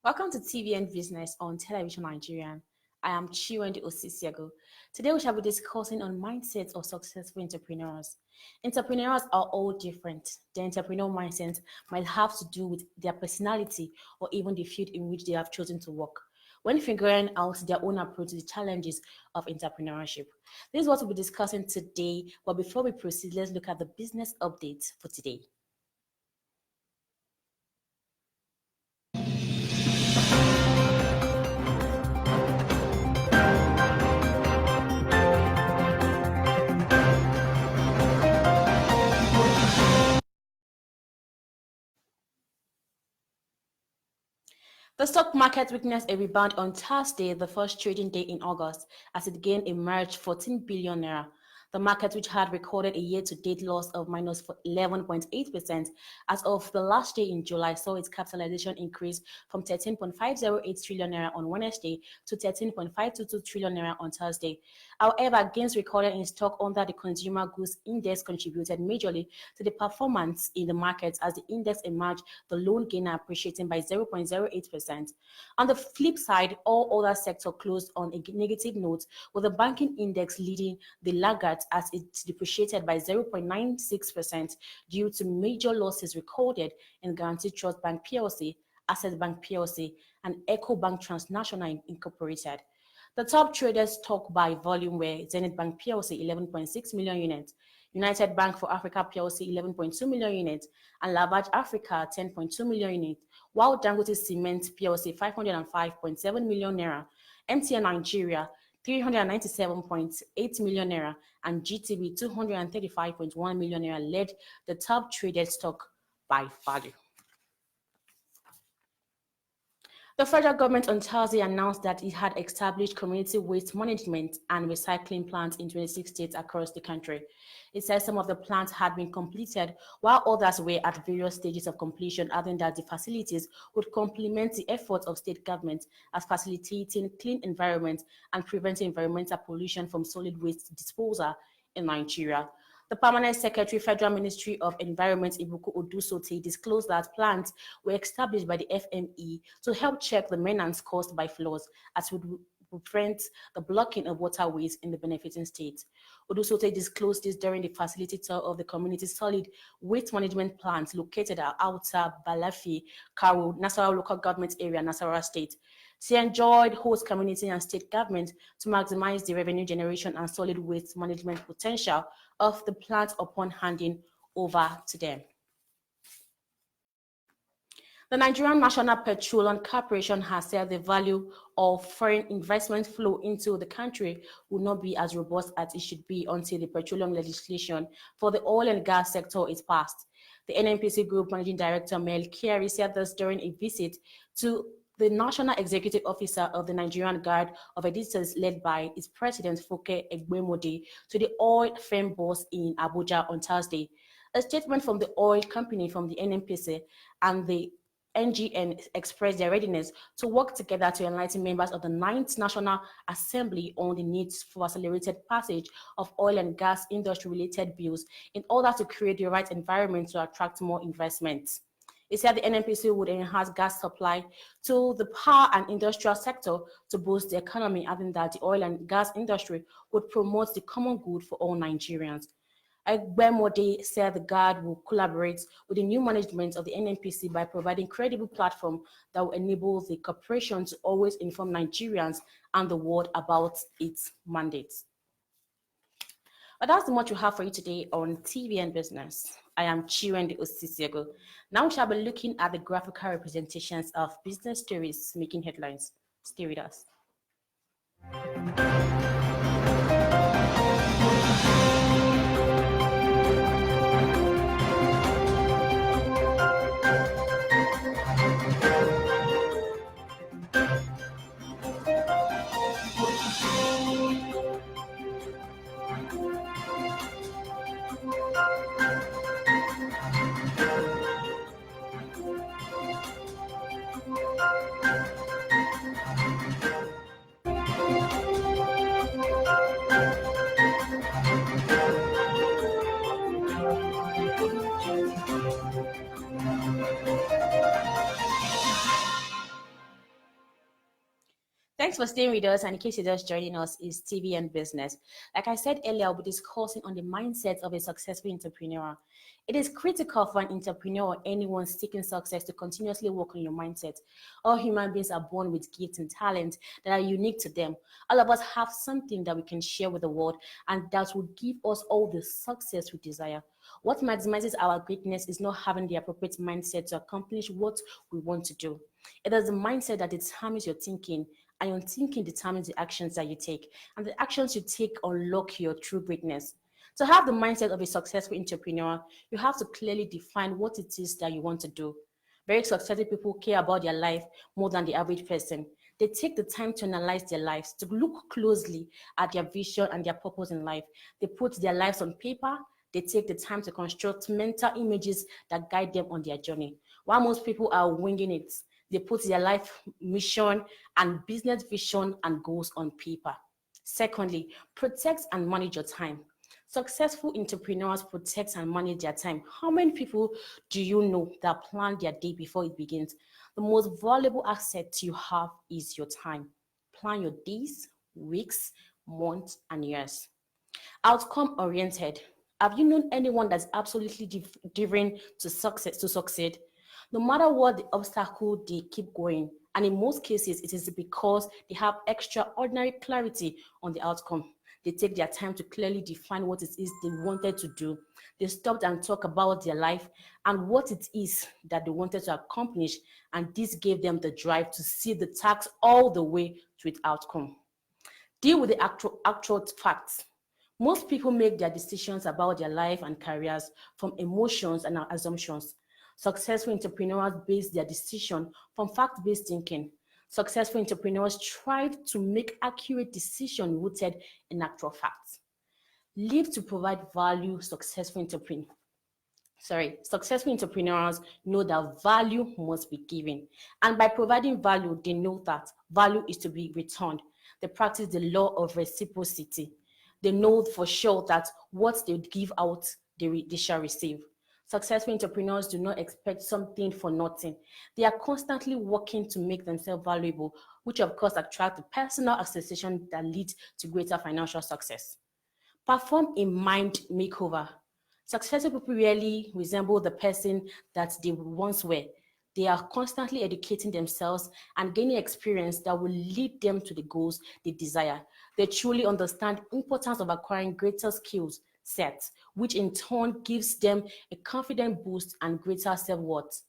Welcome to TVN Business on Television Nigerian. I am Chiwendi Osisiago. Today we shall be discussing on mindsets of successful entrepreneurs. Entrepreneurs are all different. The entrepreneurial mindset might have to do with their personality or even the field in which they have chosen to work when figuring out their own approach to the challenges of entrepreneurship. This is what we'll be discussing today, but before we proceed, let's look at the business update for today. The stock market witnessed a rebound on Thursday, the first trading day in August, as it gained a March 14 billion naira. The market, which had recorded a year-to-date loss of minus 11.8% as of the last day in July, saw its capitalization increase from 13.508 trillion naira on Wednesday to 13.522 trillion naira on Thursday. However, gains recorded in stock under the Consumer Goods Index contributed majorly to the performance in the market as the index emerged, the lone gainer appreciating by 0.08%. On the flip side, all other sectors closed on a negative note, with the banking index leading the laggard as it depreciated by 0.96% due to major losses recorded in Guaranty Trust Bank PLC, Access Bank PLC, and Eco Bank Transnational Incorporated. The top traded stock by volume were Zenith Bank PLC 11.6 million units, United Bank for Africa PLC 11.2 million units, and Lafarge Africa 10.2 million units, while Dangote Cement PLC 505.7 million naira, MTN Nigeria 397.8 million naira, and GTB 235.1 million naira led the top traded stock by value. The federal government on Thursday announced that it had established community waste management and recycling plants in 26 states across the country. It says some of the plants had been completed, while others were at various stages of completion, adding that the facilities would complement the efforts of state governments as facilitating clean environment and preventing environmental pollution from solid waste disposal in Nigeria. The Permanent Secretary, Federal Ministry of Environment, Ibuku Odusote, disclosed that plants were established by the FME to help check the maintenance caused by floods, as would prevent the blocking of waterways in the benefiting state. Odusote disclosed this during the facility tour of the community solid waste management plants located at Outer Balafi, Karu, Nasarawa local government area, Nasarawa state. She enjoyed host community and state government to maximize the revenue generation and solid waste management potential of the plant upon handing over to them. The Nigerian National Petroleum Corporation has said the value of foreign investment flow into the country will not be as robust as it should be until the petroleum legislation for the oil and gas sector is passed. The NNPC Group Managing Director Mel Kiari said this during a visit to the National Executive Officer of the Nigerian Guard of Editors, led by its president, Foke Egbemode, to the oil firm boss in Abuja on Thursday. A statement from the oil company from the NNPC and the NGN expressed their readiness to work together to enlighten members of the 9th National Assembly on the needs for accelerated passage of oil and gas industry-related bills in order to create the right environment to attract more investments. It said the NNPC would enhance gas supply to the power and industrial sector to boost the economy, adding that the oil and gas industry would promote the common good for all Nigerians. Egbemode said the Guard will collaborate with the new management of the NNPC by providing a credible platform that will enable the corporation to always inform Nigerians and the world about its mandates. But that's the much we have for you today on TVN Business. I am Chiwendi Osisiago. Now we shall be looking at the graphical representations of business stories making headlines. Stay with us. Thanks for staying with us. And in case you're just joining us, is TVN Business. Like I said earlier, I'll be discussing on the mindset of a successful entrepreneur. It is critical for an entrepreneur or anyone seeking success to continuously work on your mindset. All human beings are born with gifts and talents that are unique to them. All of us have something that we can share with the world, and that will give us all the success we desire. What maximizes our greatness is not having the appropriate mindset to accomplish what we want to do. It is the mindset that determines your thinking, and your thinking determines the actions that you take. And the actions you take unlock your true greatness. To have the mindset of a successful entrepreneur, you have to clearly define what it is that you want to do. Very successful people care about their life more than the average person. They take the time to analyze their lives, to look closely at their vision and their purpose in life. They put their lives on paper. They take the time to construct mental images that guide them on their journey. While most people are winging it, they put their life mission and business vision and goals on paper. Secondly, protect and manage your time. Successful entrepreneurs protect and manage their time. How many people do you know that plan their day before it begins? The most valuable asset you have is your time. Plan your days, weeks, months, and years. Outcome oriented. Have you known anyone that's absolutely driven to success to succeed? No matter what the obstacle, they keep going. And in most cases, it is because they have extraordinary clarity on the outcome. They take their time to clearly define what it is they wanted to do. They stopped and talked about their life and what it is that they wanted to accomplish. And this gave them the drive to see the task all the way to its outcome. Deal with the actual facts. Most people make their decisions about their life and careers from emotions and assumptions. Successful entrepreneurs base their decision from fact-based thinking. Successful entrepreneurs strive to make accurate decisions rooted in actual facts. Live to provide value. Successful entrepreneurs know that value must be given. And by providing value, they know that value is to be returned. They practice the law of reciprocity. They know for sure that what they give out, they shall receive. Successful entrepreneurs do not expect something for nothing. They are constantly working to make themselves valuable, which of course attract the personal association that leads to greater financial success. Perform a mind makeover. Successful people rarely resemble the person that they once were. They are constantly educating themselves and gaining experience that will lead them to the goals they desire. They truly understand the importance of acquiring greater skills sets, which in turn gives them a confident boost and greater self-worth.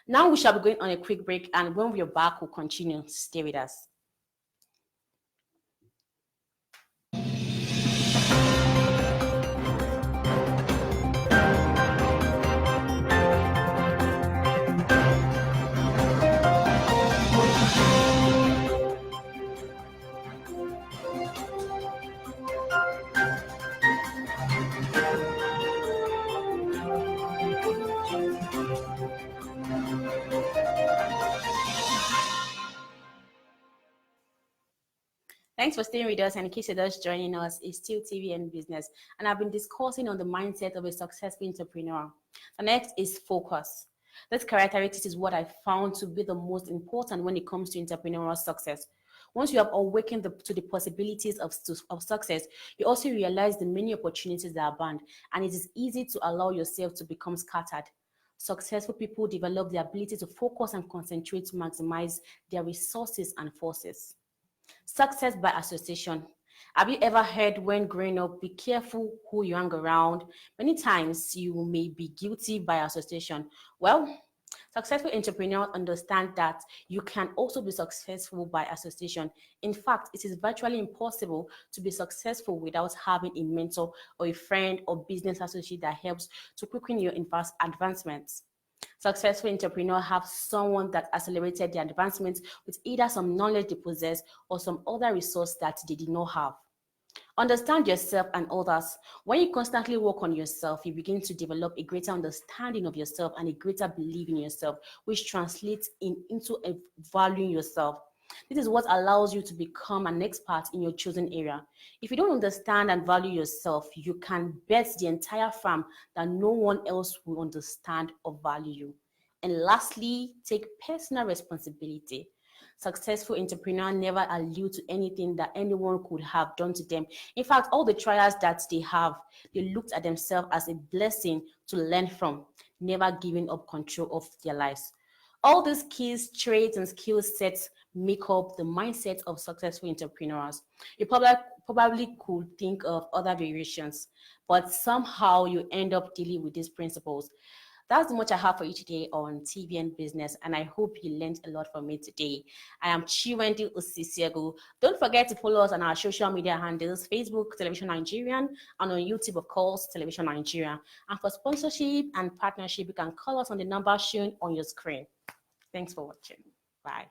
Now we shall be going on a quick break, and when we are back, we'll continue. Stay with us. Thanks for staying with us. And in case you're just joining us, it's still TVN Business. And I've been discussing on the mindset of a successful entrepreneur. The next is focus. This characteristic is what I found to be the most important when it comes to entrepreneurial success. Once you have awakened to the possibilities of success, you also realize the many opportunities that are abound, and it is easy to allow yourself to become scattered. Successful people develop the ability to focus and concentrate to maximize their resources and forces. Success by association. Have you ever heard when growing up, be careful who you hang around? Many times you may be guilty by association. Well, successful entrepreneurs understand that you can also be successful by association. In fact, it is virtually impossible to be successful without having a mentor or a friend or business associate that helps to quicken your advancements. Successful entrepreneurs have someone that accelerated their advancement with either some knowledge they possess or some other resource that they did not have. Understand yourself and others. When you constantly work on yourself, you begin to develop a greater understanding of yourself and a greater belief in yourself, which translates into a valuing yourself. This is what allows you to become an expert in your chosen area. If you don't understand and value yourself, you can bet the entire farm that no one else will understand or value you. And lastly, take personal responsibility. Successful entrepreneurs never allude to anything that anyone could have done to them. In fact, all the trials that they have, they looked at themselves as a blessing to learn from, never giving up control of their lives. All these keys, traits, and skill sets make up the mindset of successful entrepreneurs. You probably could think of other variations, but somehow you end up dealing with these principles. That's much I have for you today on TVN Business, and I hope you learned a lot from me today. I am Chiwendi Usisiegu. Don't forget to follow us on our social media handles, Facebook, Television Nigerian, and on YouTube, of course, Television Nigeria. And for sponsorship and partnership, you can call us on the number shown on your screen. Thanks for watching. Bye.